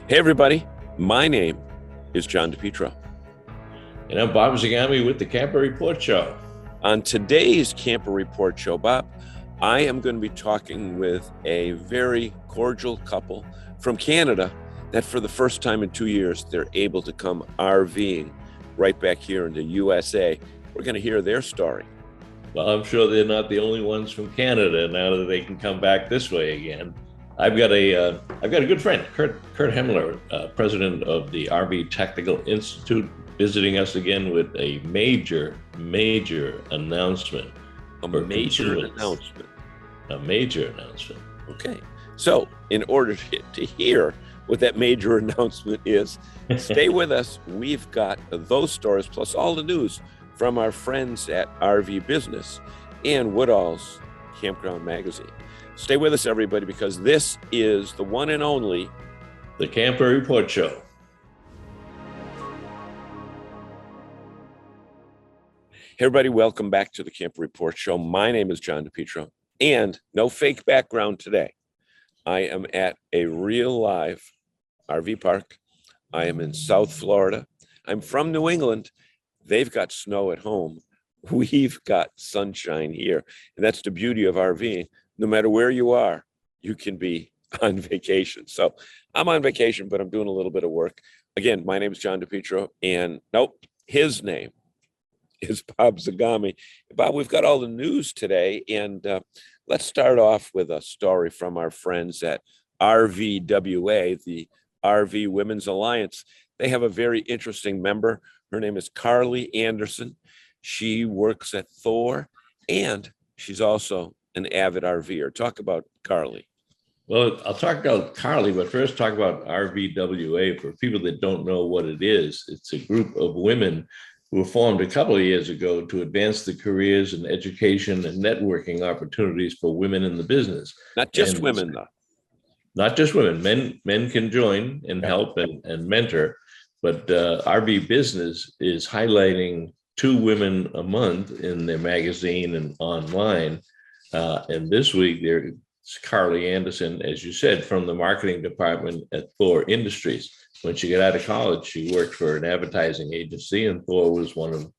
Hey, everybody. My name is John DePietro. And I'm Bob Zagami with the Camper Report Show. On today's Camper Report Show, Bob, I am going to be talking with a very cordial couple from Canada that for the first time in 2 years, they're able to come RVing right back here in the USA. We're going to hear their story. Well, I'm sure they're not the only ones from Canada now that they can come back this way again. I've got a good friend, Curt Hemmeler, president of the RV Technical Institute, visiting us again with a major announcement. A major announcement. A major announcement. Okay. So in order to hear what that major announcement is, stay with us. We've got those stories plus all the news from our friends at RV Business and Woodall's Campground Magazine. Stay with us, everybody, because this is the one and only The Camper Report Show. Hey, everybody, welcome back to the Camper Report Show. My name is John DePietro, and no fake background today. I am at a real live RV park. I am in South Florida. I'm from New England. They've got snow at home. We've got sunshine here, and that's the beauty of RVing. No matter where you are, you can be on vacation. So I'm on vacation, but I'm doing a little bit of work. Again, my name is John DePietro, and his name is Bob Zagami. Bob, we've got all the news today, and let's start off with a story from our friends at RVWA, the RV Women's Alliance. They have a very interesting member. Her name is Carly Anderson. She works at Thor, and she's also an avid RVer. Talk about Carly. Well, I'll talk about Carly, but first talk about RVWA. For people that don't know what it is, it's a group of women who were formed a couple of years ago to advance the careers and education and networking opportunities for women in the business. Not just women, though. Not just women. Men can join and help and mentor, but RV Business is highlighting 2 women a month in their magazine and online. And this week, there's Carly Anderson, as you said, from the marketing department at Thor Industries. When she got out of college, she worked for an advertising agency, and Thor was one of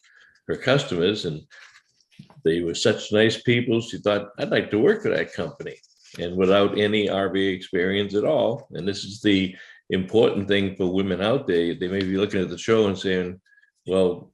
her customers. And they were such nice people. She thought, I'd like to work for that company. And without any RV experience at all, and this is the important thing for women out there, they may be looking at the show and saying, well,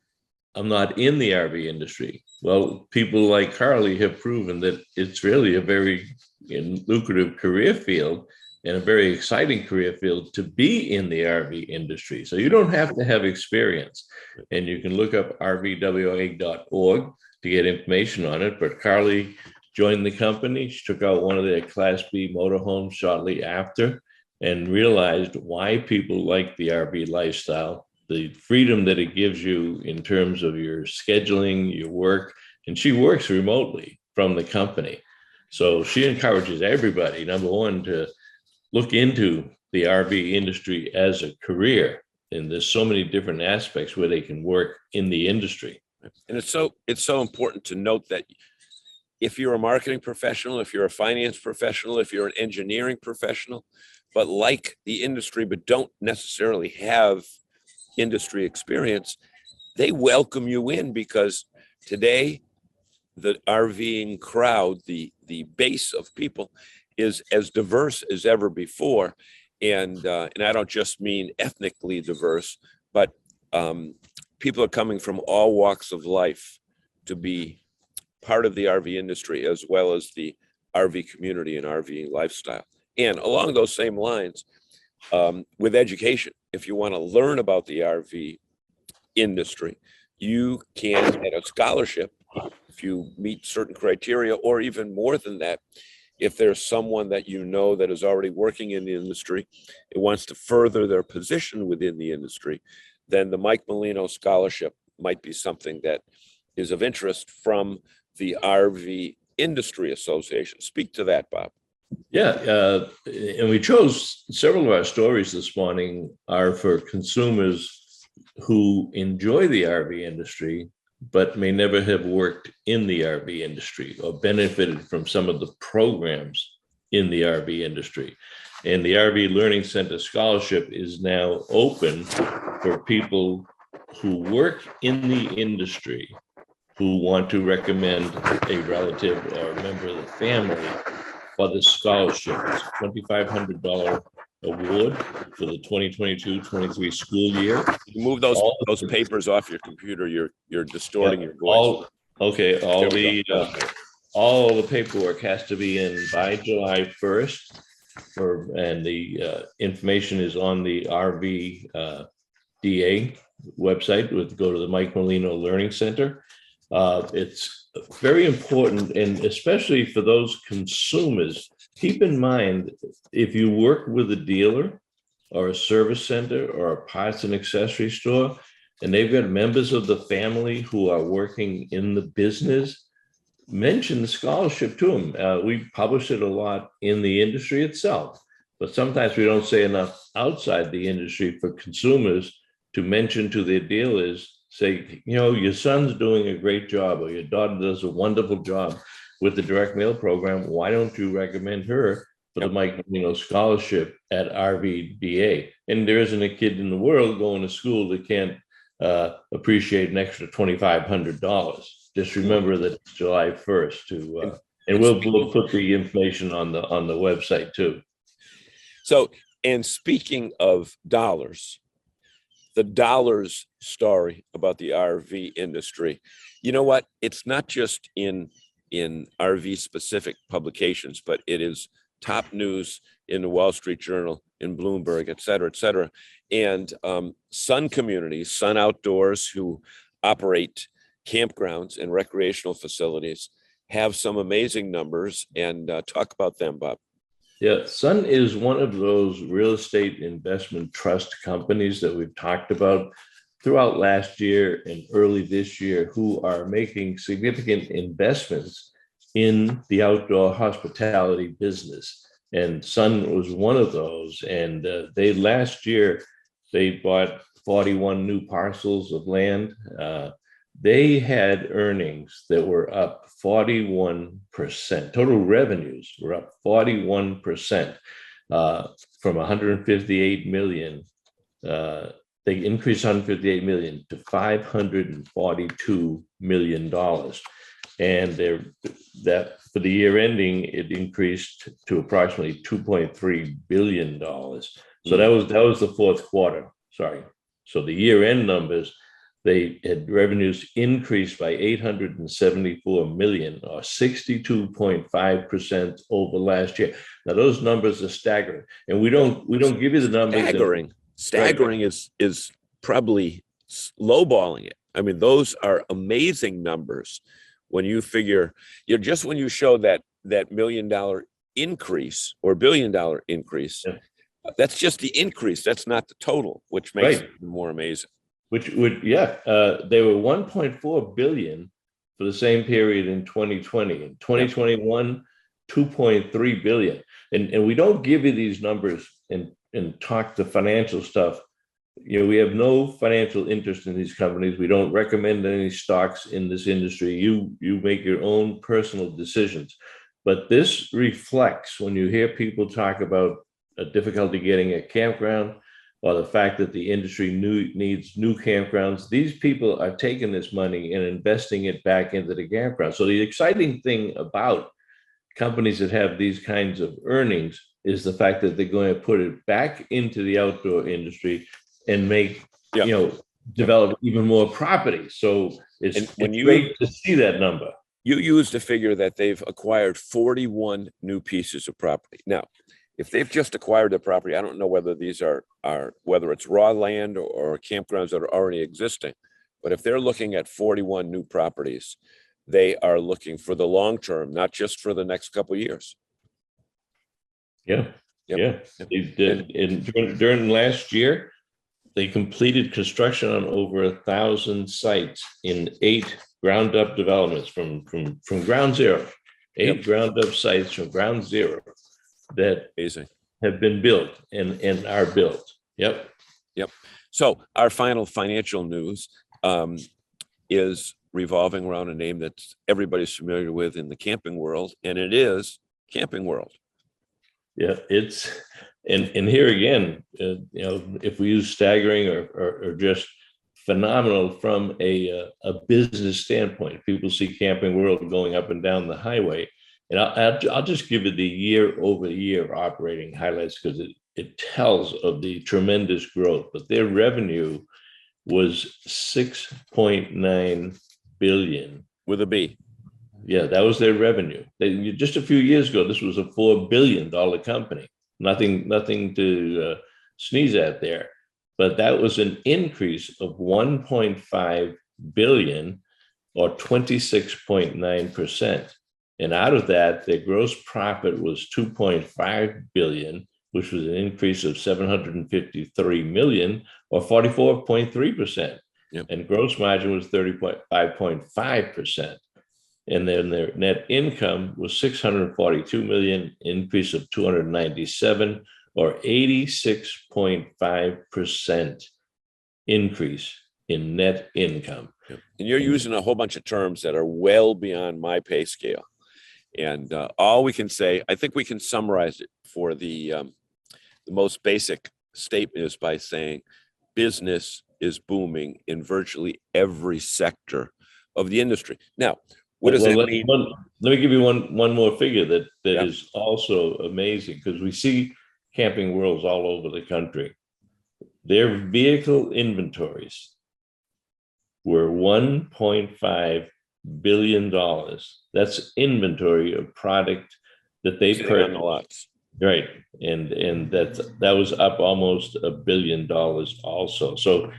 I'm not in the RV industry. Well, people like Carly have proven that it's really a very lucrative career field and a very exciting career field to be in the RV industry. So you don't have to have experience. And you can look up rvwa.org to get information on it. But Carly joined the company. She took out one of their Class B motorhomes shortly after and realized why people like the RV lifestyle, the freedom that it gives you in terms of your scheduling, your work, and she works remotely from the company. So she encourages everybody, number one, to look into the RV industry as a career. And there's so many different aspects where they can work in the industry. And it's so important to note that if you're a marketing professional, if you're a finance professional, if you're an engineering professional, but like the industry, but don't necessarily have industry experience, they welcome you in, because today the RVing crowd, the base of people, is as diverse as ever before, and I don't just mean ethnically diverse, but people are coming from all walks of life to be part of the RV industry, as well as the RV community and RVing lifestyle. And along those same lines, with education, if you want to learn about the RV industry, you can get a scholarship if you meet certain criteria, or even more than that, if there's someone that you know that is already working in the industry and wants to further their position within the industry, then the Mike Molino Scholarship might be something that is of interest from the RV Industry Association. Speak to that, Bob. Yeah, and we chose several of our stories this morning are for consumers who enjoy the RV industry, but may never have worked in the RV industry or benefited from some of the programs in the RV industry. And the RV Learning Center Scholarship is now open for people who work in the industry who want to recommend a relative or a member of the family for the scholarship. It's a $2,500 award for the 2022-23 school year. You move those papers off your computer, you're distorting your voice. All the paperwork has to be in by July 1st, and the information is on the RVDA website. Go to the Mike Molino Learning Center. It's very important, and especially for those consumers, keep in mind, if you work with a dealer or a service center or a parts and accessory store, and they've got members of the family who are working in the business, mention the scholarship to them. We publish it a lot in the industry itself, but sometimes we don't say enough outside the industry for consumers to mention to their dealers, say, your son's doing a great job, or your daughter does a wonderful job with the direct mail program. Why don't you recommend her for the Mike Molino Scholarship at RVDA? And there isn't a kid in the world going to school that can't appreciate an extra $2,500. Just remember that it's July 1st and we'll put the information on the website too. So, and speaking of dollars, the dollars story about the RV industry, you know what? It's not just in RV specific publications, but it is top news in the Wall Street Journal, in Bloomberg, et cetera, et cetera. And Sun Communities, Sun Outdoors, who operate campgrounds and recreational facilities, have some amazing numbers, and talk about them, Bob. Yeah, Sun is one of those real estate investment trust companies that we've talked about throughout last year and early this year, who are making significant investments in the outdoor hospitality business. And Sun was one of those. And last year, they bought 41 new parcels of land. They had earnings that were up 41%. Total revenues were up 41% from 158 million. They increased 158 million to $542 million. And that for the year ending, it increased to approximately $2.3 billion. So that was the fourth quarter. Sorry. So the year end numbers, they had revenues increased by 874 million, or 62.5% over last year. Now those numbers are staggering, and we don't give you the numbers. Staggering is probably lowballing it. I mean, those are amazing numbers when you figure, when you show that $1 million increase or $1 billion increase. Yeah. That's just the increase. That's not the total, which makes it more amazing. They were 1.4 billion for the same period in 2020. In 2021, 2.3 billion. And we don't give you these numbers and talk the financial stuff. We have no financial interest in these companies. We don't recommend any stocks in this industry. You make your own personal decisions. But this reflects when you hear people talk about a difficulty getting a campground, or the fact that the industry needs new campgrounds. These people are taking this money and investing it back into the campground. So the exciting thing about companies that have these kinds of earnings is the fact that they're going to put it back into the outdoor industry and develop even more property. So it's great to see that number. You used a figure that they've acquired 41 new pieces of property. Now, if they've just acquired the property, I don't know whether these are whether it's raw land or campgrounds that are already existing. But if they're looking at 41 new properties, they are looking for the long term, not just for the next couple of years. Yeah. They did. During last year, they completed construction on over 1,000 sites in 8 ground up developments from ground zero. 8 ground up sites from ground zero that have been built and are built. Yep. So our final financial news is revolving around a name that everybody's familiar with in the camping world, and it is Camping World. Yeah, and here again, if we use staggering or just phenomenal from a business standpoint, people see Camping World going up and down the highway, and I'll just give it the year over year operating highlights because it tells of the tremendous growth. But their revenue was 6.9 billion with a B. Yeah, that was their revenue. Just a few years ago, this was a $4 billion company. Nothing to sneeze at there. But that was an increase of 1.5 billion or 26.9%. And out of that, their gross profit was 2.5 billion, which was an increase of 753 million or 44.3%. Yep. And gross margin was 35.5%. And then their net income was 642 million, increase of 297 or 86.5% increase in net income. And you're using a whole bunch of terms that are well beyond my pay scale. And all we can say, I think we can summarize it for the most basic statement is by saying business is booming in virtually every sector of the industry. Now, what does that mean? Let me give you one more figure that is also amazing, because we see Camping Worlds all over the country. Their vehicle inventories were $1.5 billion. That's inventory of product that they purchased on the lots. Right. And that was up almost $1 billion also. So,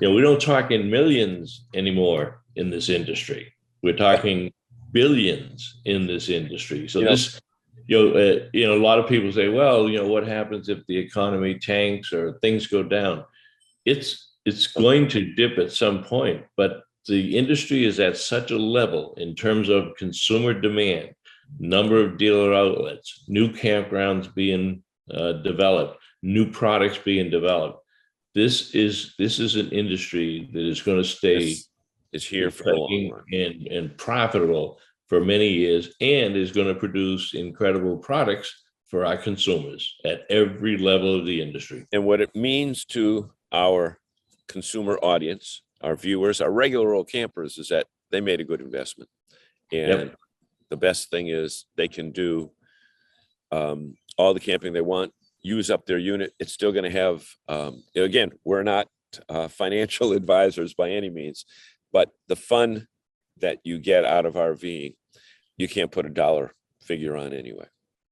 we don't talk in millions anymore in this industry. We're talking billions in this industry. So this, a lot of people say, well, what happens if the economy tanks or things go down? It's going to dip at some point, but the industry is at such a level in terms of consumer demand, number of dealer outlets, new campgrounds being developed, new products being developed. This is an industry that is going to stay is here for a long run and profitable for many years, and is going to produce incredible products for our consumers at every level of the industry. And what it means to our consumer audience, our viewers, our regular old campers, is that they made a good investment. And the best thing is they can do all the camping they want, use up their unit. It's still going to have, again, we're not financial advisors by any means, but the fun that you get out of RVing, you can't put a dollar figure on anyway.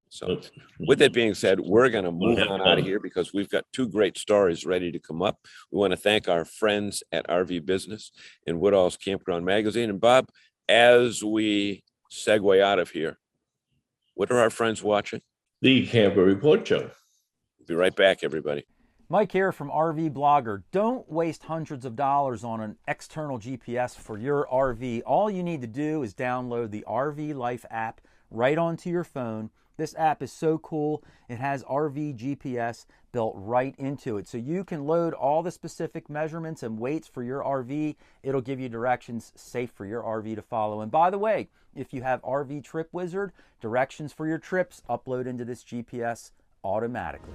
So with that being said, we're going to move on out of here because we've got two great stories ready to come up. We want to thank our friends at RV Business and Woodall's Campground Magazine. And Bob, as we segue out of here, what are our friends watching? The Camper Report Show. Be right back, everybody. Mike here from RV Blogger. Don't waste hundreds of dollars on an external GPS for your RV. All you need to do is download the RV Life app right onto your phone. This app is so cool. It has RV GPS built right into it. So you can load all the specific measurements and weights for your RV. It'll give you directions safe for your RV to follow. And by the way, if you have RV Trip Wizard, directions for your trips upload into this GPS automatically.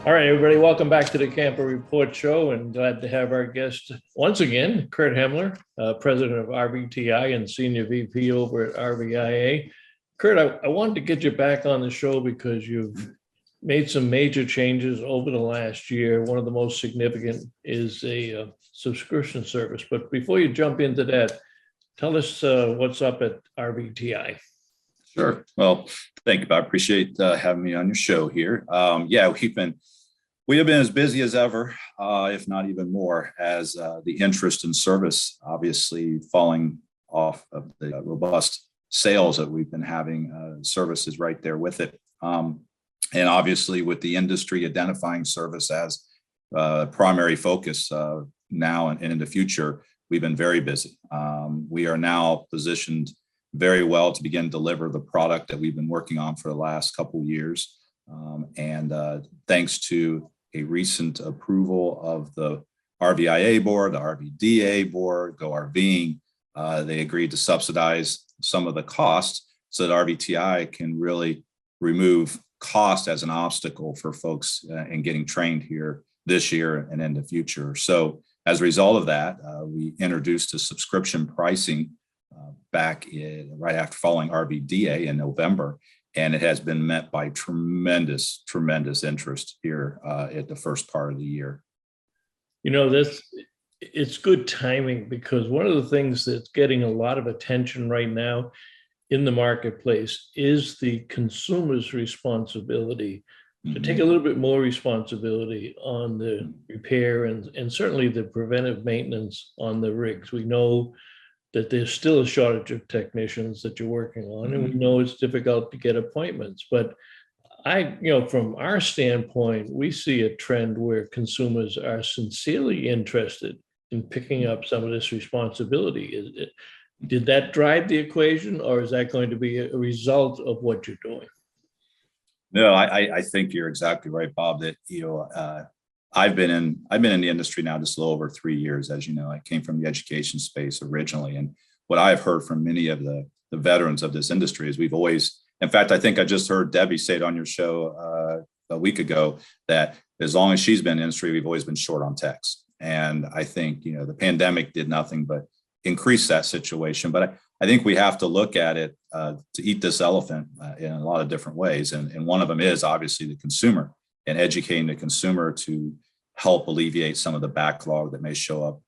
All right, everybody, welcome back to the Camper Report Show, and glad to have our guest once again, Curt Hemmeler, president of RVTI and senior VP over at RVIA. Curt, I wanted to get you back on the show because you've made some major changes over the last year. One of the most significant is a subscription service. But before you jump into that, tell us what's up at RVTI. Sure. Well, thank you, Bob. I appreciate having me on your show here. We have been as busy as ever, if not even more, as the interest in service obviously falling off of the robust sales that we've been having. Services right there with it, and obviously with the industry identifying service as primary focus now and in the future, we've been very busy. We are now positioned very well to begin to deliver the product that we've been working on for the last couple of years. And thanks to a recent approval of the RVIA board, the RVDA board, Go RVing, they agreed to subsidize some of the costs so that RVTI can really remove cost as an obstacle for folks in getting trained here this year and in the future. So as a result of that, we introduced a subscription pricing right after following RVDA in November, and it has been met by tremendous interest here at the first part of the year. It's good timing, because one of the things that's getting a lot of attention right now in the marketplace is the consumer's responsibility to take a little bit more responsibility on the repair and certainly the preventive maintenance on the rigs. We know that there's still a shortage of technicians that you're working on, and we know it's difficult to get appointments. But from our standpoint, we see a trend where consumers are sincerely interested in picking up some of this responsibility. Did that drive the equation, or is that going to be a result of what you're doing? No, I think you're exactly right, Bob, that, I've been in the industry now just a little over 3 years. As you know, I came from the education space originally. And what I've heard from many of the veterans of this industry is we've always, in fact, I think I just heard Debbie say it on your show a week ago, that as long as she's been in the industry, we've always been short on techs. And I think, the pandemic did nothing but increase that situation. But I think we have to look at it to eat this elephant in a lot of different ways. And one of them is obviously the consumer, and educating the consumer to help alleviate some of the backlog that may show up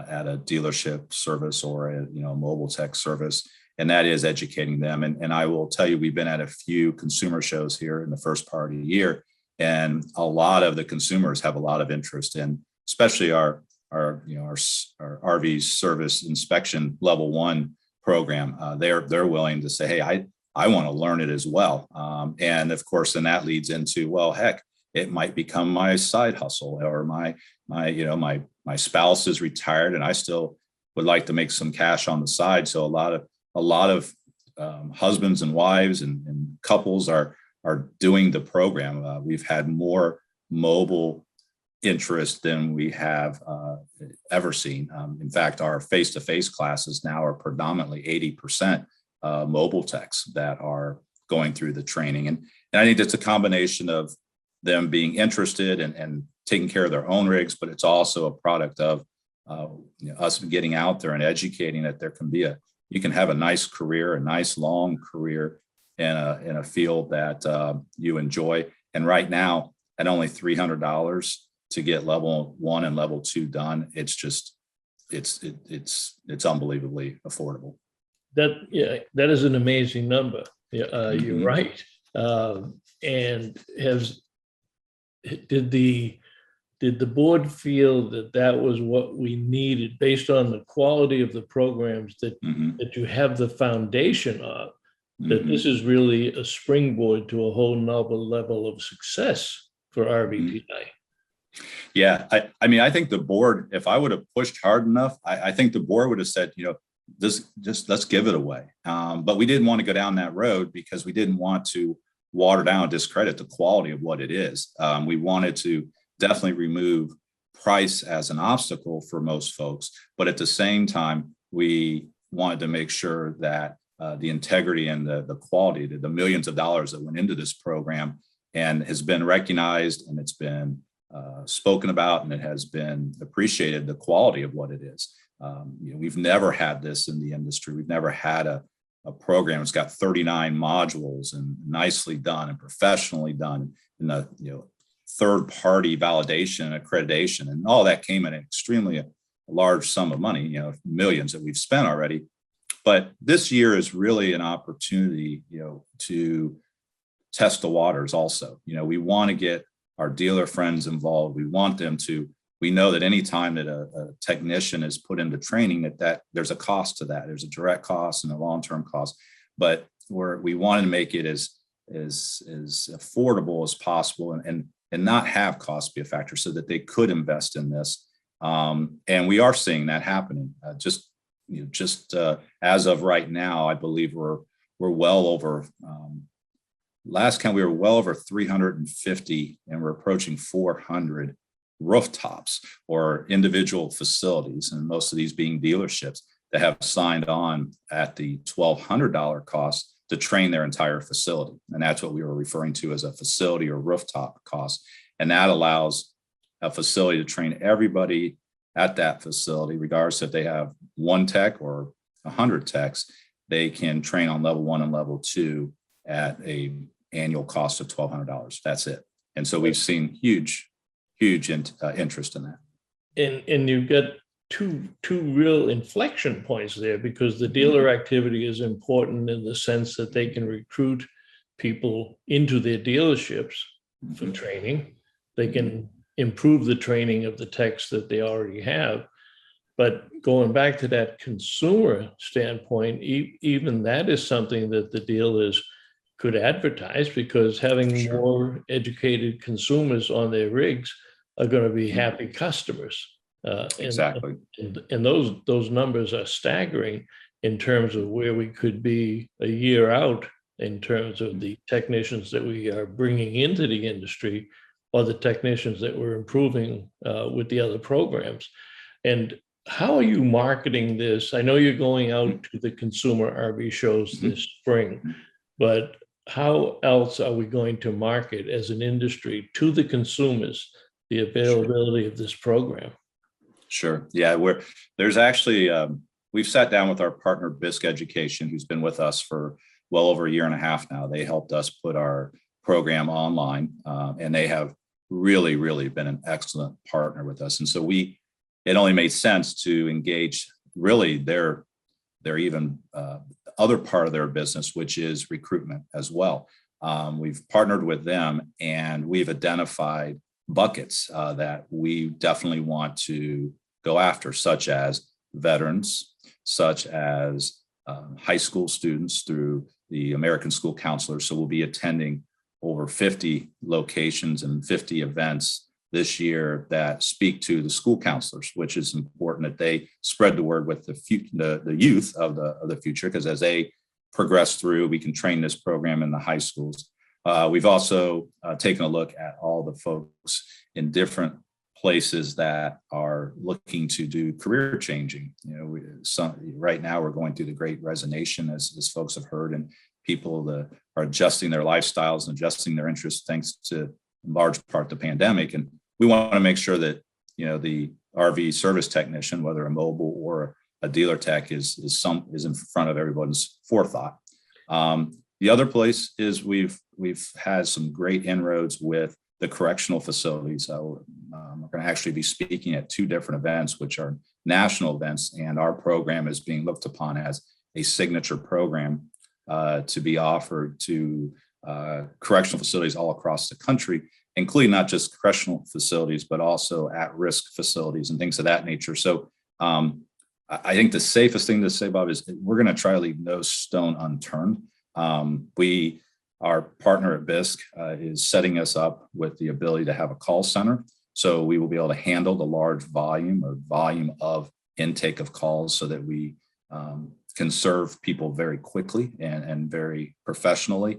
at a dealership service or a mobile tech service. And that is educating them. And I will tell you, we've been at a few consumer shows here in the first part of the year, and a lot of the consumers have a lot of interest in, especially our RV service inspection level 1 program. They're willing to say, hey, I want to learn it as well. And of course, then that leads into, well, heck, it might become my side hustle, or my spouse is retired and I still would like to make some cash on the side. So a lot of husbands and wives and couples are doing the program. We've had more mobile interest than we have ever seen. In fact, our face-to-face classes now are predominantly 80% mobile techs that are going through the training. And I think it's a combination of them being interested and taking care of their own rigs, but it's also a product of us getting out there and educating that you can have a nice career, a nice long career in a field that you enjoy. And right now, at only $300 to get level 1 and level 2 done, it's unbelievably affordable. That is an amazing number. You're right. And did the board feel that was what we needed based on the quality of the programs that you have the foundation of, that this is really a springboard to a whole nother level of success for RVTI? Yeah, I think the board, if I would have pushed hard enough, I think the board would have said, just let's give it away. But we didn't want to go down that road because we didn't want to water down, discredit the quality of what it is. We wanted to definitely remove price as an obstacle for most folks, but at the same time, we wanted to make sure that the integrity and the quality, the millions of dollars that went into this program and has been recognized, and it's been spoken about, and it has been appreciated, the quality of what it is. We've never had this in the industry. We've never had a program. It's got 39 modules and nicely done and professionally done, and the third-party validation and accreditation, and all that came at an extremely large sum of money, millions that we've spent already. But this year is really an opportunity, to test the waters also. We want to get our dealer friends involved. We know that any time that a technician is put into training, that there's a cost to that. There's a direct cost and a long-term cost, but we wanted to make it as affordable as possible and not have cost be a factor, so that they could invest in this. And we are seeing that happening. As of right now, I believe we're well over. Last count, we were well over 350, and we're approaching 400 rooftops or individual facilities, and most of these being dealerships that have signed on at the $1,200 cost to train their entire facility. And that's what we were referring to as a facility or rooftop cost. And that allows a facility to train everybody at that facility, regardless if they have one tech or 100 techs. They can train on level 1 and level 2 at a annual cost of $1,200. That's it. And so we've seen huge interest in that. And you've got two real inflection points there, because the dealer activity is important in the sense that they can recruit people into their dealerships for training. They can improve the training of the techs that they already have. But going back to that consumer standpoint, even that is something that the dealers could advertise, because having more educated consumers on their rigs are going to be happy customers. Exactly. And those numbers are staggering in terms of where we could be a year out in terms of the technicians that we are bringing into the industry, or the technicians that we're improving with the other programs. And how are you marketing this? I know you're going out to the consumer RV shows this spring, but how else are we going to market as an industry to the consumers the availability of this program? Sure. Yeah, there's actually, we've sat down with our partner BISC Education, who's been with us for well over a year and a half now. They helped us put our program online, and they have really been an excellent partner with us. And so it only made sense to engage really their even other part of their business, which is recruitment as well. We've partnered with them, and we've identified buckets that we definitely want to go after, such as veterans, such as high school students through the American School Counselors. So we'll be attending over 50 locations and 50 events this year that speak to the school counselors, which is important that they spread the word with the youth of the future, because as they progress through, we can train this program in the high schools. We've also taken a look at all the folks in different places that are looking to do career changing. Right now we're going through the great resignation, as folks have heard, and people that are adjusting their lifestyles and adjusting their interests thanks to, in large part, the pandemic. And we want to make sure that the RV service technician, whether a mobile or a dealer tech, is in front of everyone's forethought. The other place is we've had some great inroads with the correctional facilities. We're going to actually be speaking at 2 different events, which are national events, and our program is being looked upon as a signature program to be offered to correctional facilities all across the country, including not just correctional facilities, but also at-risk facilities and things of that nature. So I think the safest thing to say, Bob, is we're going to try to leave no stone unturned. Our partner at BISC is setting us up with the ability to have a call center. So we will be able to handle the large volume of intake of calls, so that we can serve people very quickly and very professionally.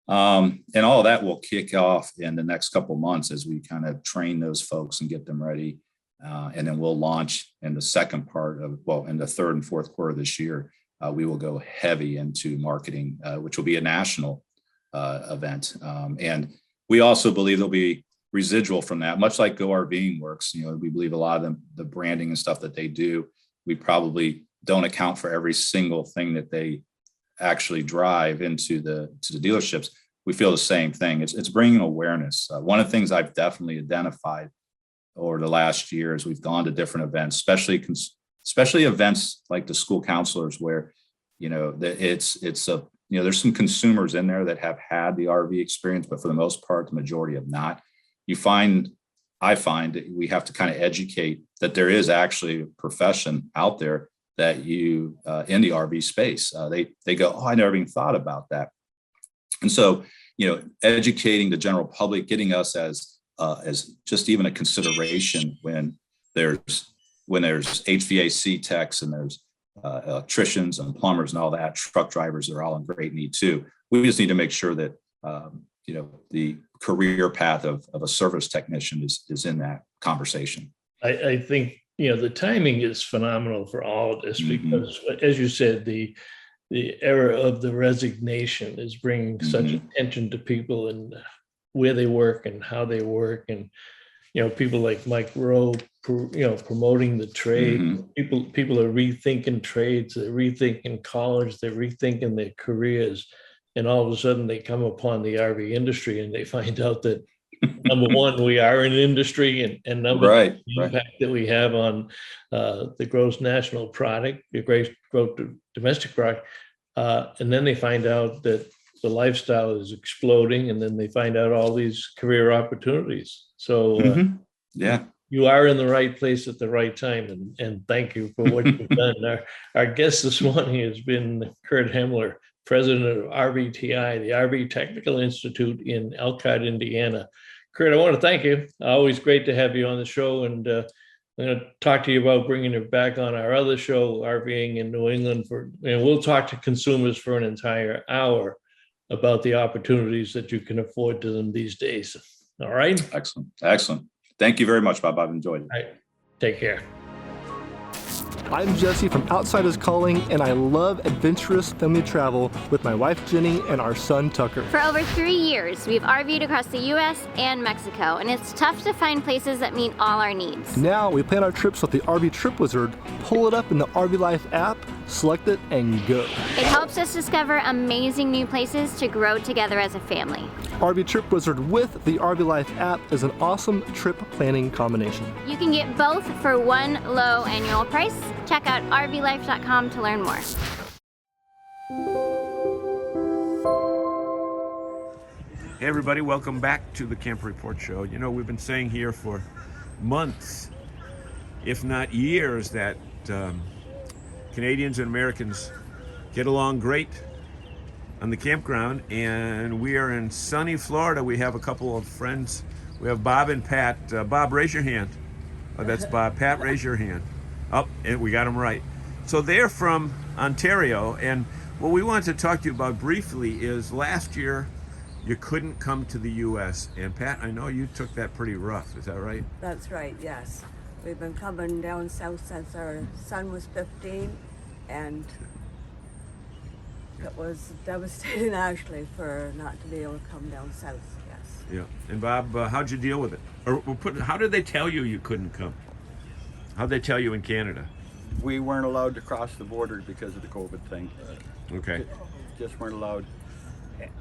And all of that will kick off in the next couple of months as we kind of train those folks and get them ready. And then we'll launch in the second part in the third and fourth quarter of this year. We will go heavy into marketing, which will be a national event. And we also believe there'll be residual from that, much like Go RVing works. We believe a lot of the branding and stuff that they do, we probably don't account for every single thing that they actually drive into the dealerships. We feel the same thing. It's bringing awareness. One of the things I've definitely identified over the last year is we've gone to different events, especially events like the school counselors, where there's some consumers in there that have had the RV experience, but for the most part, the majority have not. I find that we have to kind of educate that there is actually a profession out there that in the RV space. They go, oh, I never even thought about that. And so, educating the general public, getting us as just even a consideration when there's HVAC techs and there's electricians and plumbers and all that, truck drivers are all in great need too. We just need to make sure that the career path of a service technician is in that conversation. I think the timing is phenomenal for all of this, because as you said, the the era of the resignation is bringing such attention to people and where they work and how they work. And, people like Mike Rowe, promoting the trade. People are rethinking trades, they're rethinking college, they're rethinking their careers. And all of a sudden they come upon the RV industry and they find out that number one, we are an industry, and number two, the impact that we have on the gross national product, the gross domestic product. And then they find out that the lifestyle is exploding, and then they find out all these career opportunities. So you are in the right place at the right time, and thank you for what you've done. Our guest this morning has been Curt Hemmeler, president of RVTI, the RV Technical Institute in Elkhart, Indiana. Curt, I want to thank you. Always great to have you on the show, and I'm going to talk to you about bringing it back on our other show, RVing in New England, and we'll talk to consumers for an entire hour about the opportunities that you can afford to them these days. All right? Excellent. Thank you very much, Bob. I've enjoyed it. All right. Take care. I'm Jesse from Outsiders Calling, and I love adventurous family travel with my wife Jenny and our son Tucker. For over 3 years, we've RV'd across the U.S. and Mexico, and it's tough to find places that meet all our needs. Now we plan our trips with the RV Trip Wizard, pull it up in the RV Life app, select it, and go. It helps us discover amazing new places to grow together as a family. RV Trip Wizard with the RV Life app is an awesome trip planning combination. You can get both for one low annual price. Check out rvlife.com to learn more. Hey everybody, welcome back to the Camp Report Show. We've been saying here for months, if not years, that Canadians and Americans get along great on the campground, and we are in sunny Florida. We have a couple of friends. We have Bob and Pat. Bob, raise your hand. Oh, that's Bob. Pat, raise your hand. Oh, and we got them right. So they're from Ontario, and what we wanted to talk to you about briefly is last year you couldn't come to the U.S. And Pat, I know you took that pretty rough. Is that right? That's right, yes. We've been coming down south since our son was 15, and it was devastating actually for not to be able to come down south, yes. Yeah. And Bob, how'd you deal with it? Or how did they tell you couldn't come? How'd they tell you in Canada? We weren't allowed to cross the border because of the COVID thing. Okay. Just weren't allowed.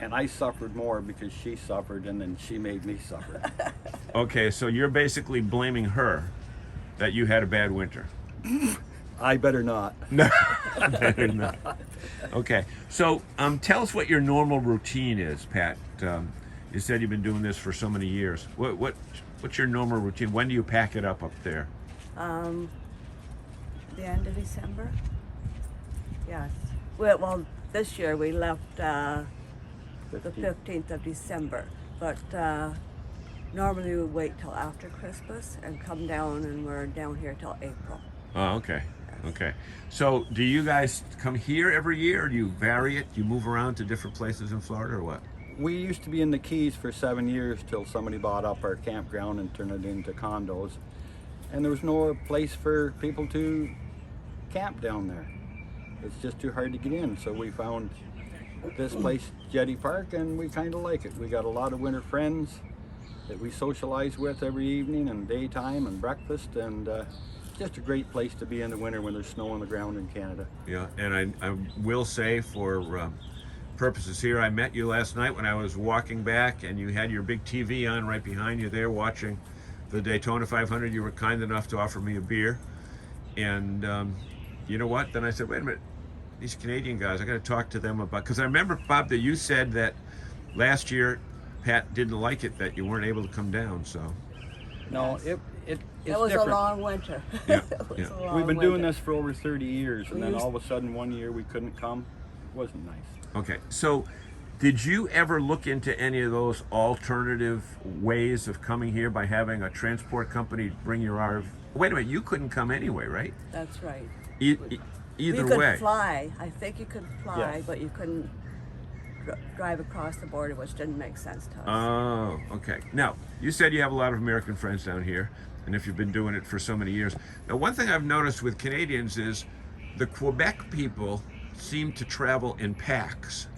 And I suffered more because she suffered, and then she made me suffer. Okay, so you're basically blaming her that you had a bad winter. I better not. No, better not. Okay, so tell us what your normal routine is, Pat. You said you've been doing this for so many years. What's your normal routine? When do you pack it up there? The end of December. Yes. Well, this year we left the 15th of December, but normally we wait till after Christmas and come down, and we're down here till April. Oh, okay. Okay. So do you guys come here every year, or do you vary it? Do you move around to different places in Florida, or what? We used to be in the Keys for 7 years till somebody bought up our campground and turned it into condos. And there was no place for people to camp down there. It's just too hard to get in. So we found this place, Jetty Park, and we kind of like it. We got a lot of winter friends that we socialize with every evening and daytime and breakfast, and just a great place to be in the winter when there's snow on the ground in Canada. Yeah, and I will say, for purposes here, I met you last night when I was walking back, and you had your big TV on right behind you there watching the Daytona 500. You were kind enough to offer me a beer, and you know what? Then I said, wait a minute, these Canadian guys, I got to talk to them about, because I remember, Bob, that you said that last year Pat didn't like it that you weren't able to come down. So no, it's It was different. a long winter. Yeah, It was a long We've been doing winter. this for over 30 years, and We then used- all of a sudden one year we couldn't come. It wasn't nice. okay, so did you ever look into any of those alternative ways of coming here by having a transport company bring your RV? Wait a minute, you couldn't come anyway, right? That's right. Either You could way. fly. I think you could fly, Yes. but you couldn't drive across the border, which didn't make sense to us. Oh, okay. Now, you said you have a lot of American friends down here, and if you've been doing it for so many years. Now, one thing I've noticed with Canadians is the Quebec people seem to travel in packs,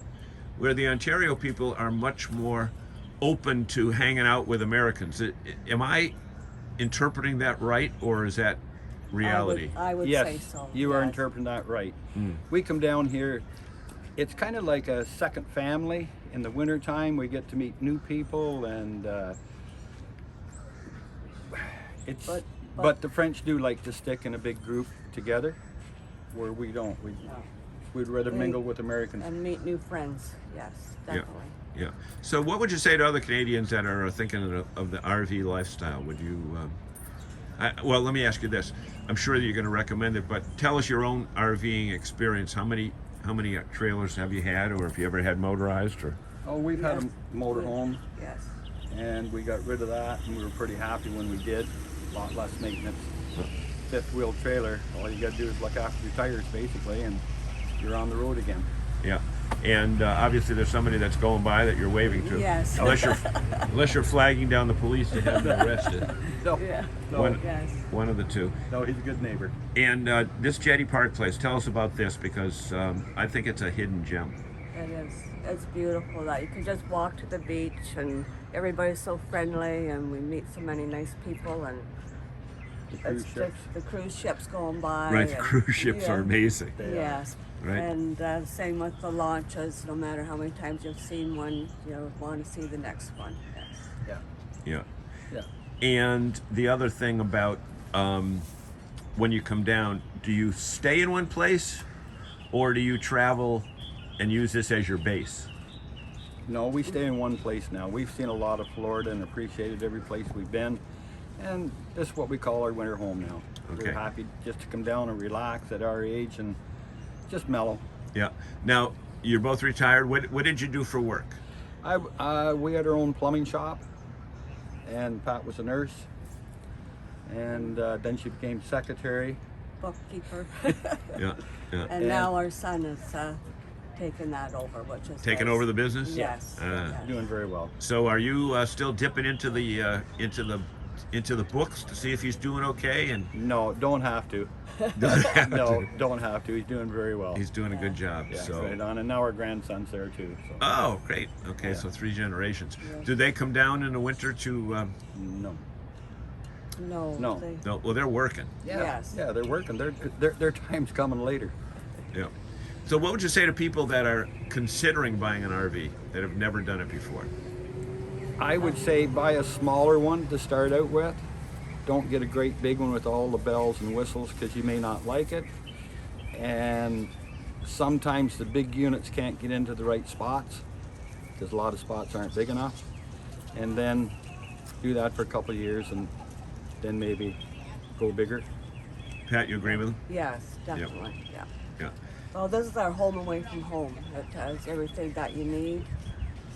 where the Ontario people are much more open to hanging out with Americans. Am I interpreting that right, or is that reality? I would Yes, say so. you are yes. interpreting that right. We come down here, it's kind of like a second family. In the wintertime, we get to meet new people, and it's. But the French do like to stick in a big group together, where we don't. We'd rather mingle with Americans. And meet new friends. Yes, definitely. Yeah. So what would you say to other Canadians that are thinking of the RV lifestyle? Would you, well, let me ask you this. I'm sure that you're going to recommend it, but tell us your own RVing experience. How many trailers have you had, or have you ever had motorized? Or Oh, we've had a motorhome, Yes. and we got rid of that, and we were pretty happy when we did. A lot less maintenance. Fifth wheel trailer, all you got to do is look after your tires, basically, and you're on the road again. Yeah. And obviously there's somebody that's going by that you're waving to. Yes. Unless you're flagging down the police to have them arrested. No, Yeah. One, Yes. one of the two. no, he's a good neighbor. And this Jetty Park place, tell us about this, because I think it's a hidden gem. It is. It's beautiful that you can just walk to the beach, and everybody's so friendly, and we meet so many nice people, and cruise it's ships. just the cruise ships going by. Right, the and- cruise ships are yeah. amazing. Yes. Right. And same with the launches. No matter how many times you've seen one, you want to see the next one. Yes. Yeah. Yeah. Yeah. And the other thing about when you come down, do you stay in one place, or do you travel and use this as your base? No, we stay in one place now. We've seen a lot of Florida and appreciated every place we've been. And this is what we call our winter home now. Okay. We're happy just to come down and relax at our age and just mellow. Yeah. Now, you're both retired. What did you do for work? We had our own plumbing shop, and Pat was a nurse. And then she became secretary. Bookkeeper. Yeah. Yeah. And now our son is taking that over, which is Taking nice. over the business? Yes. Yes. Doing very well. So are you still dipping into the books to see if he's doing okay? And No, don't have to. don't have No, to. don't have to. He's doing very well. He's doing a good job. Yeah, So. right on. And now our grandson's there too. So. Oh, great. Okay, so 3 generations. Do they come down in the winter to? No. No. No. No. Well, they're working. Yeah. Yes. Yeah, they're working. Their time's coming later. Yeah. So what would you say to people that are considering buying an RV that have never done it before? I would say buy a smaller one to start out with. Don't get a great big one with all the bells and whistles, because you may not like it. And sometimes the big units can't get into the right spots, because a lot of spots aren't big enough. And then do that for a couple of years, and then maybe go bigger. Pat, you agree with him? Yes, definitely. Yeah. Yeah. Well, this is our home away from home. It has everything that you need.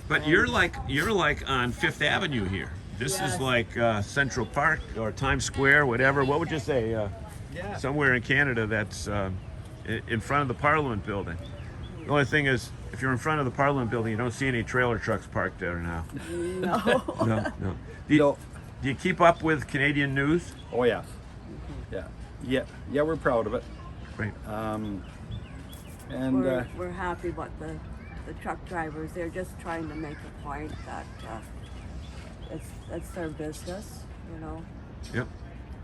But you're like on Fifth Avenue here. This is Yes. like Central Park or Times Square, whatever. What would you say? Yeah. Somewhere in Canada that's in front of the Parliament building. The only thing is, if you're in front of the Parliament building, you don't see any trailer trucks parked there now. No. No. No. Do you keep up with Canadian news? Oh yes. Yeah. Yeah, we're proud of it. Great. And we're happy about the truck drivers. They're just trying to make a point that it's their business, you know. Yep.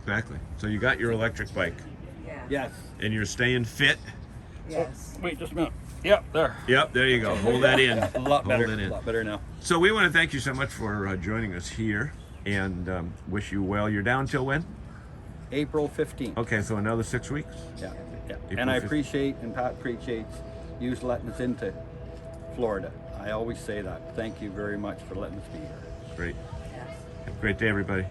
Exactly. So you got your electric bike, Yeah. yes. and you're staying fit. Yes. Wait just a minute. Yep, there. Yep. There you go. Hold that in. A lot better. Hold it in. A lot better now. So we want to thank you so much for joining us here, and wish you well. You're down till when? April 15th. Okay, so another 6 weeks. Yeah. April And I 15th. appreciate, and Pat appreciates, you letting us into Florida. I always say that. Thank you very much for letting us be here. Great. Yes. Have a great day, everybody.